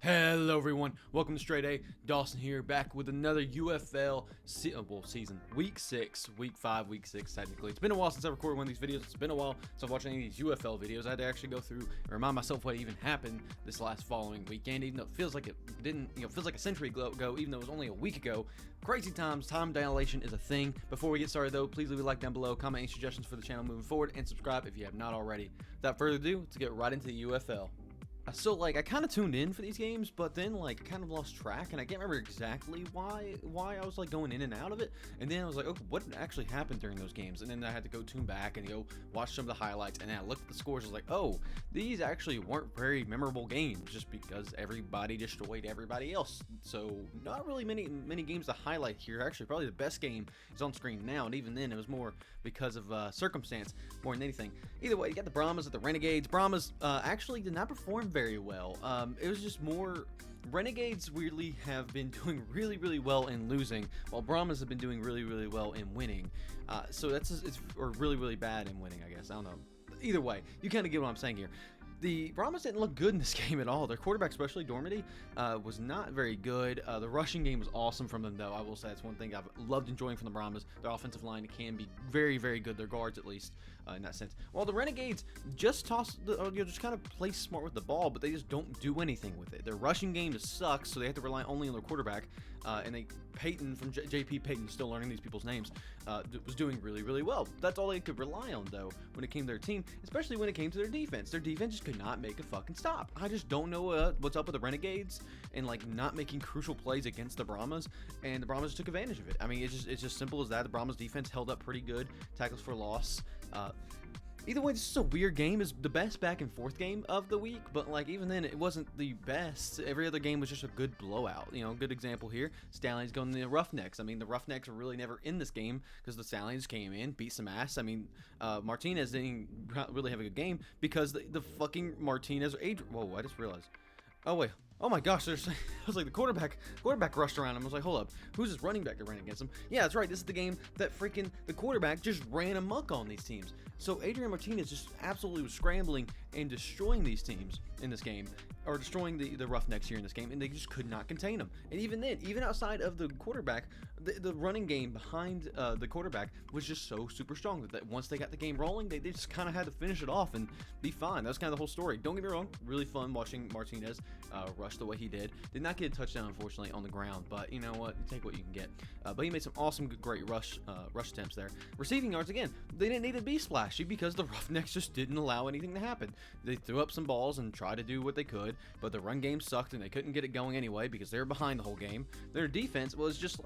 Hello everyone, welcome to StraightA. Dawson here, back with another UFL season, week 6, week 5, week 6 technically. It's been a while since I recorded one of these videos. It's been a while since I've watched any of these UFL videos. I had to actually go through and remind myself what even happened this last following weekend, even though it feels like it didn't, feels like a century ago, even though it was only a week ago. Crazy times, time dilation is a thing. Before we get started though, please leave a like down below, comment any suggestions for the channel moving forward, and subscribe if you have not already. Without further ado, let's get right into the UFL. So I kind of tuned in for these games, but then I kind of lost track, and I can't remember exactly why I was going in and out of it. And then I was like, okay, what actually happened during those games? And then I had to go tune back and go watch some of the highlights, and then I looked at the scores. I was like, oh, these actually weren't very memorable games, just because everybody destroyed everybody else. So not really many games to highlight here. Actually, probably the best game is on screen now, and even then it was more because of circumstance more than anything. Either way, you got the Brahmas at the Renegades. Brahmas actually did not perform very well. It was just more, Renegades weirdly have been doing really well in losing, while Brahmas have been doing really well in winning. So or really bad in winning, I guess. I don't know. Either way, you kind of get what I'm saying here. The Brahmas didn't look good in this game at all. Their quarterback, especially Dormady, was not very good. The rushing game was awesome from them, though. I will say that's one thing I've loved enjoying from the Brahmas. Their offensive line can be very good. Their guards, at least, in that sense. While the Renegades just just kind of play smart with the ball, but they just don't do anything with it. Their rushing game just sucks, so they have to rely only on their quarterback. And Peyton from JP Peyton, still learning these people's names, was doing really well. That's all they could rely on, though, when it came to their team, especially when it came to their defense. Their defense just could not make a fucking stop. I just don't know what's up with the Renegades and not making crucial plays against the Brahmas, and the Brahmas took advantage of it. I mean, it's just simple as that. The Brahmas defense held up pretty good, tackles for loss. Either way, this is a weird game. It's the best back and forth game of the week, but even then, it wasn't the best. Every other game was just a good blowout. Good example here. Stallions going to the Roughnecks. I mean, the Roughnecks were really never in this game because the Stallions came in, beat some ass. I mean, Martinez didn't really have a good game because the fucking Martinez or Adrian. Whoa, I just realized. Oh wait. Oh my gosh, I was like, the quarterback rushed around him. I was like, hold up, who's this running back that ran against him? Yeah, that's right, this is the game that freaking the quarterback just ran amok on these teams. So Adrian Martinez just absolutely was scrambling and destroying these teams in this game, or destroying the Roughnecks here in this game, and they just could not contain him. And even then, even outside of the quarterback, the running game behind the quarterback was just so super strong that once they got the game rolling, they just kind of had to finish it off and be fine. That's kind of the whole story. Don't get me wrong, really fun watching Martinez rush the way he did. Did not get a touchdown, unfortunately, on the ground, but you know what? You take what you can get. But he made some awesome, great rush attempts there. Receiving yards, again, they didn't need to be splashy because the Roughnecks just didn't allow anything to happen. They threw up some balls and tried to do what they could, but the run game sucked and they couldn't get it going anyway because they were behind the whole game. Their defense was just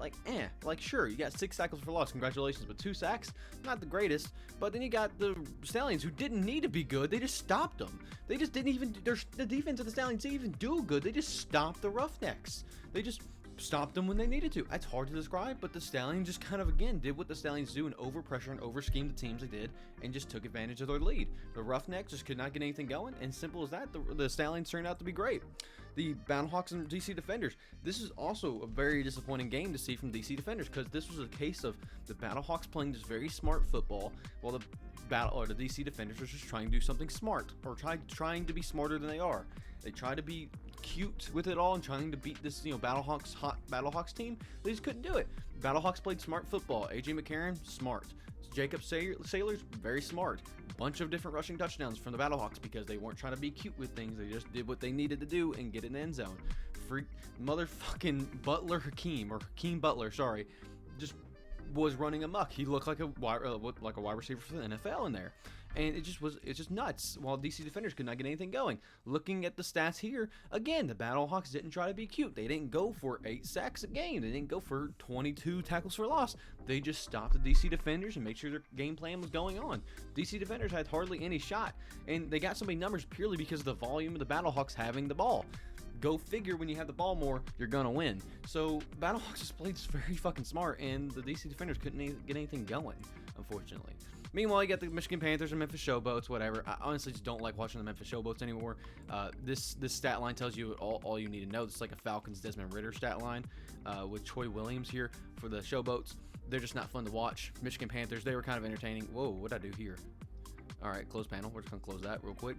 sure, you got 6 tackles for loss, congratulations, but 2 sacks, not the greatest. But then you got the Stallions, who didn't need to be good. They just stopped them. They just didn't even, the defense of the Stallions didn't even do good. They just stopped the Roughnecks. They just stopped them when they needed to. It's hard to describe, but the Stallions just kind of, again, did what the Stallions do and overpressure and overscheme the teams they did and just took advantage of their lead. The Roughnecks just could not get anything going, and simple as that, the Stallions turned out to be great. The Battlehawks and DC Defenders. This is also a very disappointing game to see from DC Defenders because this was a case of the Battlehawks playing this very smart football while the DC Defenders are just trying to do something smart, or trying to be smarter than they are. They try to be cute with it all and trying to beat this hot Battlehawks team. They just couldn't do it. Battlehawks played smart football. AJ McCarron, smart. Jacob Sailors, very smart. Bunch of different rushing touchdowns from the Battlehawks because they weren't trying to be cute with things. They just did what they needed to do and get in the end zone. Freak motherfucking Hakeem Butler, sorry, just was running amok. He looked like a wide receiver for the NFL in there, and it's just nuts. While DC Defenders could not get anything going. Looking at the stats here, again, the Battlehawks didn't try to be cute. They didn't go for 8 sacks a game. They didn't go for 22 tackles for loss. They just stopped the DC Defenders and make sure their game plan was going on. DC Defenders had hardly any shot, and they got so many numbers purely because of the volume of the Battlehawks having the ball. Go figure, when you have the ball more, you're gonna win. So Battlehawks just played very fucking smart, and the DC Defenders couldn't get anything going, unfortunately. Meanwhile, you got the Michigan Panthers and Memphis Showboats, whatever. I honestly just don't like watching the Memphis Showboats anymore. This stat line tells you all you need to know. It's like a Falcons Desmond Ridder stat line with Troy Williams here for the Showboats. They're just not fun to watch. Michigan Panthers, they were kind of entertaining. Whoa, what'd I do here? All right, close panel. We're just gonna close that real quick.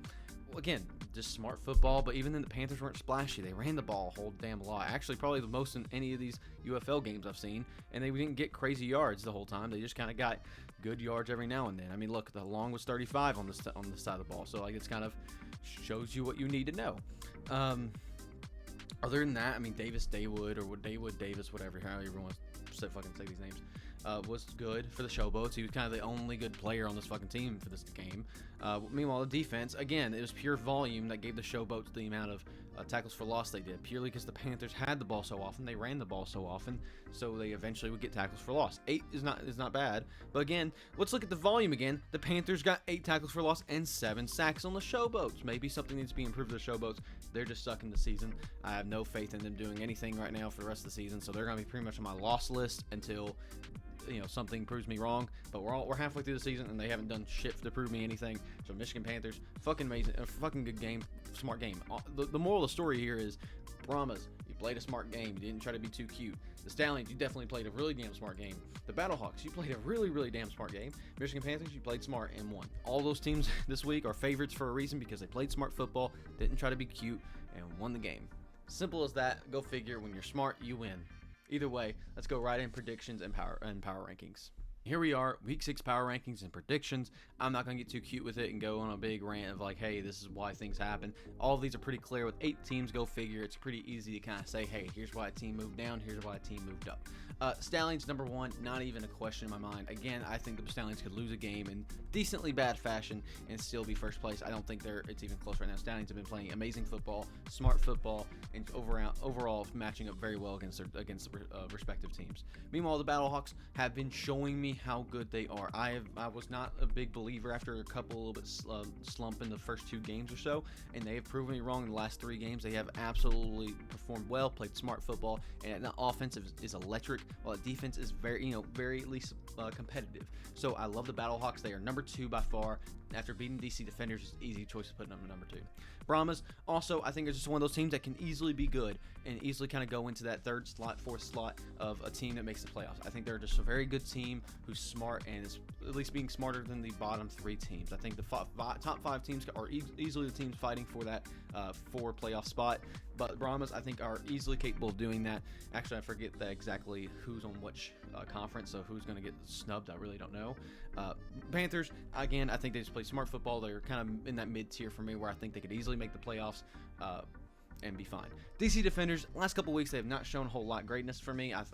again, just smart football. But even then, the Panthers weren't splashy. They ran the ball a whole damn lot. Actually, probably the most in any of these UFL games I've seen. And they didn't get crazy yards the whole time. They just kind of got good yards every now and then. I mean, look, the long was 35 on the side of the ball. So, like, it's kind of shows you what you need to know. Other than that, I mean, Davis-Daywood or Davis, whatever, however everyone wants to fucking say these names, was good for the Showboats. He was kind of the only good player on this fucking team for this game. Meanwhile, the defense, again, it was pure volume that gave the Showboats the amount of tackles for loss they did, purely because the Panthers had the ball so often, they ran the ball so often, so they eventually would get tackles for loss. 8 is not bad, but again, let's look at the volume again. The Panthers got 8 tackles for loss and 7 sacks on the Showboats. Maybe something needs to be improved for the Showboats. They're just sucking the season. I have no faith in them doing anything right now for the rest of the season, so they're going to be pretty much on my loss list until something proves me wrong. But we're halfway through the season and they haven't done shit to prove me anything. So Michigan Panthers, fucking amazing, fucking good game, smart game. The moral of the story here is, Brahmas, you played a smart game. You didn't try to be too cute. The Stallions, you definitely played a really damn smart game. The Battlehawks, you played a really damn smart game. Michigan Panthers, you played smart and won. All those teams this week are favorites for a reason, because they played smart football, didn't try to be cute, and won the game. Simple as that. Go figure. When you're smart, you win. Either way, let's go right in predictions and power rankings. Here we are, week 6 power rankings and predictions. I'm not going to get too cute with it and go on a big rant of like, hey, this is why things happen. All of these are pretty clear. With 8 teams, go figure. It's pretty easy to kind of say, hey, here's why a team moved down, here's why a team moved up. Stallions, number 1, not even a question in my mind. Again, I think the Stallions could lose a game in decently bad fashion and still be first place. I don't think it's even close right now. Stallions have been playing amazing football, smart football, and overall matching up very well against the respective teams. Meanwhile, the Battlehawks have been showing me how good they are. I was not a big believer after a little bit slump in the first 2 games or so, and they have proven me wrong in the last 3 games. They have absolutely performed well, played smart football, and the offense is electric, while the defense is very at least competitive. So I love the Battlehawks. They are number 2 by far. After beating DC Defenders, it's an easy choice to put them number 2. Brahmas, also, I think it's just one of those teams that can easily be good and easily kind of go into that 3rd slot, 4th slot of a team that makes the playoffs. I think they're just a very good team who's smart and is at least being smarter than the bottom 3 teams. I think the top 5 teams are easily the teams fighting for that 4 playoff spot. But Brahmas, I think, are easily capable of doing that. Actually, I forget exactly who's on which conference, so who's going to get snubbed, I really don't know. Panthers, again, I think they just play smart football. They're kind of in that mid-tier for me, where I think they could easily make the playoffs and be fine. DC Defenders, last couple weeks, they have not shown a whole lot of greatness for me. I've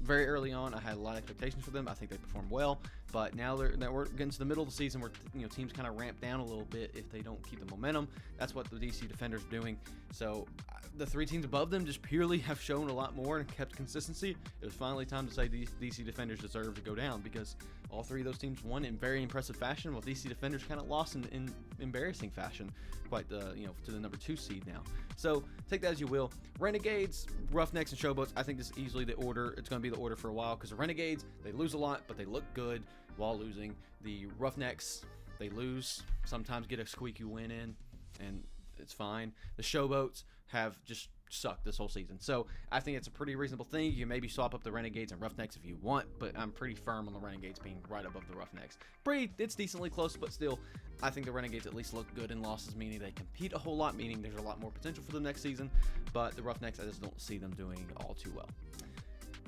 very early on, I had a lot of expectations for them. I think they performed well, but now that we're getting to the middle of the season, where teams kind of ramp down a little bit if they don't keep the momentum. That's what the DC Defenders are doing. So the 3 teams above them just purely have shown a lot more and kept consistency. It was finally time to say these DC Defenders deserve to go down, because all 3 of those teams won in very impressive fashion, while DC Defenders kind of lost in embarrassing fashion, quite to the number 2 seed now. So take that as you will. Renegades, Roughnecks, and Showboats, I think this is easily the order. It's going to be the order for a while, because the Renegades, they lose a lot, but they look good while losing. The Roughnecks, they lose, sometimes get a squeaky win in, and it's fine. The Showboats have just sucked this whole season. So I think it's a pretty reasonable thing. You can maybe swap up the Renegades and Roughnecks if you want, but I'm pretty firm on the Renegades being right above the Roughnecks. It's decently close, but still, I think the Renegades at least look good in losses, meaning they compete a whole lot, meaning there's a lot more potential for them next season. But the Roughnecks, I just don't see them doing all too well.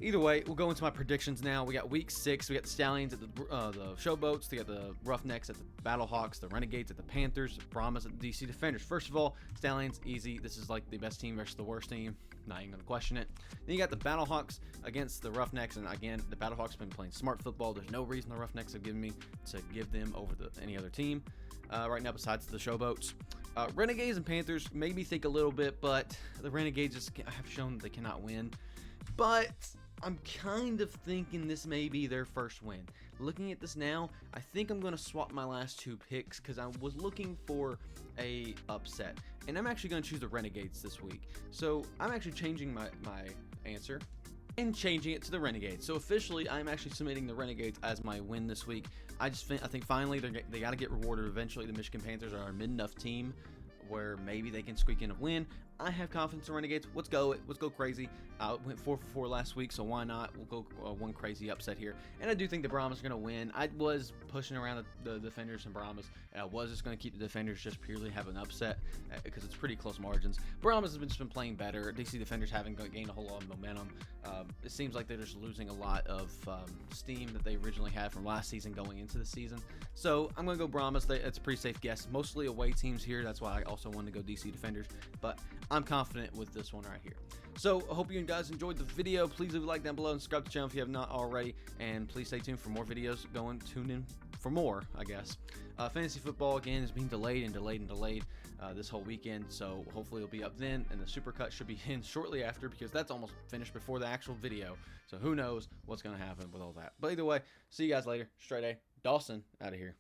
Either way, we'll go into my predictions now. We got week 6. We got the Stallions at the Showboats. We got the Roughnecks at the Battlehawks. The Renegades at the Panthers. Brahmas at the DC Defenders. First of all, Stallions, easy. This is like the best team versus the worst team. Not even going to question it. Then you got the Battlehawks against the Roughnecks. And again, the Battlehawks have been playing smart football. There's no reason the Roughnecks have given me to give them over any other team right now besides the Showboats. Renegades and Panthers made me think a little bit, but the Renegades just have shown that they cannot win. But I'm kind of thinking this may be their first win. Looking at this now, I think I'm going to swap my last 2 picks, because I was looking for a upset. And I'm actually going to choose the Renegades this week. So I'm actually changing my answer and changing it to the Renegades. So officially, I'm actually submitting the Renegades as my win this week. I think finally they got to get rewarded eventually. The Michigan Panthers are a mid enough team where maybe they can squeak in a win. I have confidence in Renegades. Let's go crazy. Went 4 for 4 last week, so why not? We'll go one crazy upset here. And I do think the Brahmas are going to win. I was pushing around the defenders and Brahmas, and I was just going to keep the defenders just purely have an upset because it's pretty close margins. Brahmas has just been playing better. DC defenders haven't gained a whole lot of momentum. It seems like they're just losing a lot of steam that they originally had from last season going into the season. So I'm going to go Brahmas. It's a pretty safe guess. Mostly away teams here. That's why I also wanted to go DC defenders. But I'm confident with this one right here. So I hope you guys enjoyed the video. Please leave a like down below and subscribe to the channel if you have not already. And please stay tuned for more videos tune in for more, I guess. Fantasy football, again, is being delayed this whole weekend. So hopefully it'll be up then. And the Supercut should be in shortly after because that's almost finished before the actual video. So who knows what's going to happen with all that. But either way, see you guys later. StraightA, Dawson, out of here.